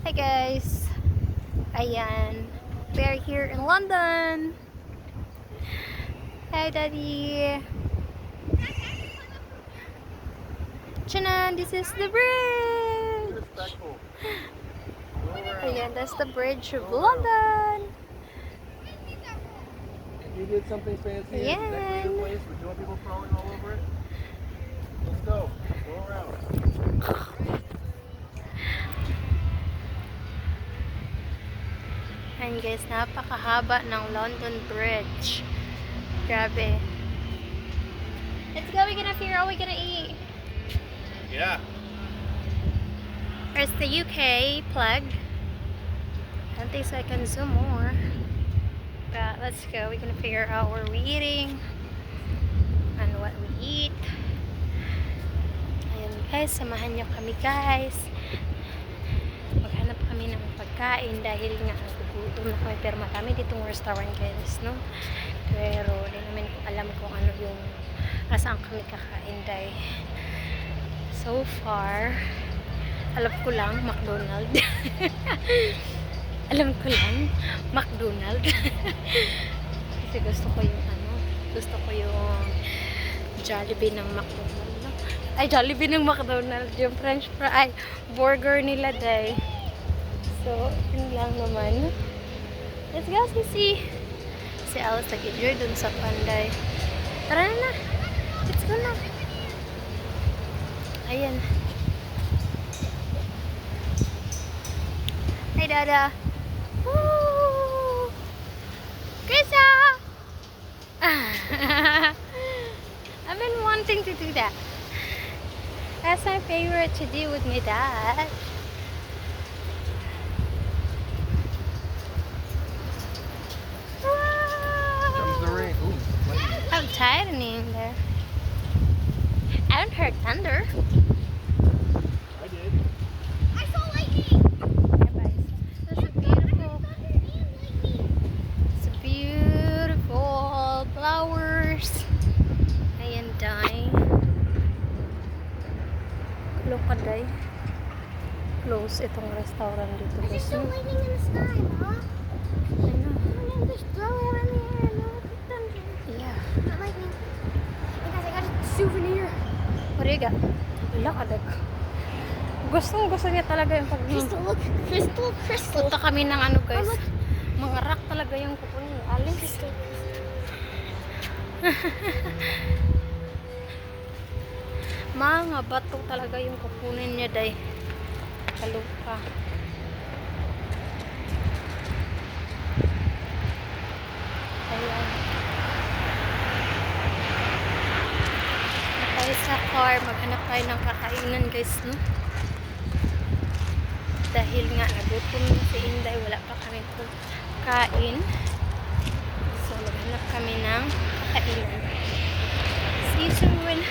Hi guys! Ayan. We are here in London. Hi Daddy! Chanan! This is the bridge! Ayan, that's the bridge of London. You did something fancy Ayan. in the place with people crawling all over it? Let's go. Go around. Ayan guys, napakahaba ng London Bridge. Grabe. Let's go, we're gonna figure out what we're gonna eat. Yeah. There's the UK flag. I don't think so I can zoom more. But let's go, we're gonna figure out where we're eating and what we eat. Ayan guys, samahan nyo kami guys. Maghanap kami ng pagkain dahil nga nagugutom na kami, pero marami ditong restaurant guys, no? Pero di naman ko alam kung ano yung saan kami kakain dahil so far alam ko lang McDonald's. Alam ko lang McDonald's. Kasi gusto ko yung Jollibee ng McDonald's, no? Ay, Jollibee ng McDonald's, yung French fry burger nila day. So, yun lang naman. Let's go, Sisi. Si Alice nag-enjoy dun sa Panday. Tara na. Let's go na. Ayan. Hi, Dada. Woo! Krisa! I've been wanting to do that. That's my favorite to do with my dad. Comes the rain. Ooh, lightning. I'm tightening there. I haven't heard thunder. I did. I saw lightning. That's a beautiful, it's a beautiful flowers. Ayan, dying. Look at day. Close itong restaurant dito. I just saw Guys. lightning in the sky, Ma. I know. Lightning just throw it in the air and look at thunder. Yeah. Not lightning. Hey guys, I got a souvenir. What do you got? Wala ka, Dek. Gusto niya talaga yung pag... Crystal, look. Crystal. Punta kami ng ano guys. Mga rock talaga yung kukunin ni Alice. Crystal. Mga bato talaga yung kukunin niya day. Kalupa. Ayan. Tayo sa car. Maghanap tayo ng kakainan guys, no? Dahil nga nagutom na si Inday. Wala pa kami kain. So maghanap kami ng kakainan. See you soon.